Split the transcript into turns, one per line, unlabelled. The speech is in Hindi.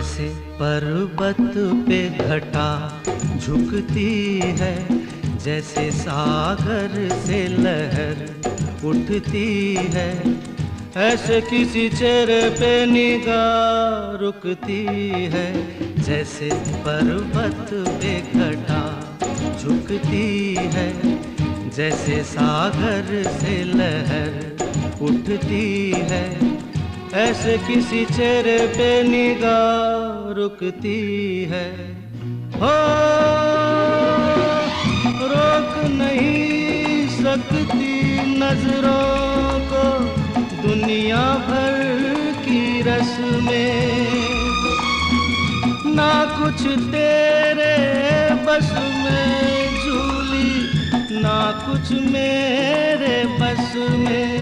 जैसे पर्वत पे घटा झुकती है, जैसे सागर से लहर उठती है, ऐसे किसी चेहरे पे निगाह रुकती है। जैसे पर्वत पे घटा झुकती है, जैसे सागर से लहर उठती है, ऐसे किसी चेहरे पे निगाह रुकती है। हो रोक नहीं सकती नजरों को दुनिया भर की रस्में, ना कुछ तेरे बस में झूली, ना कुछ मेरे बस में।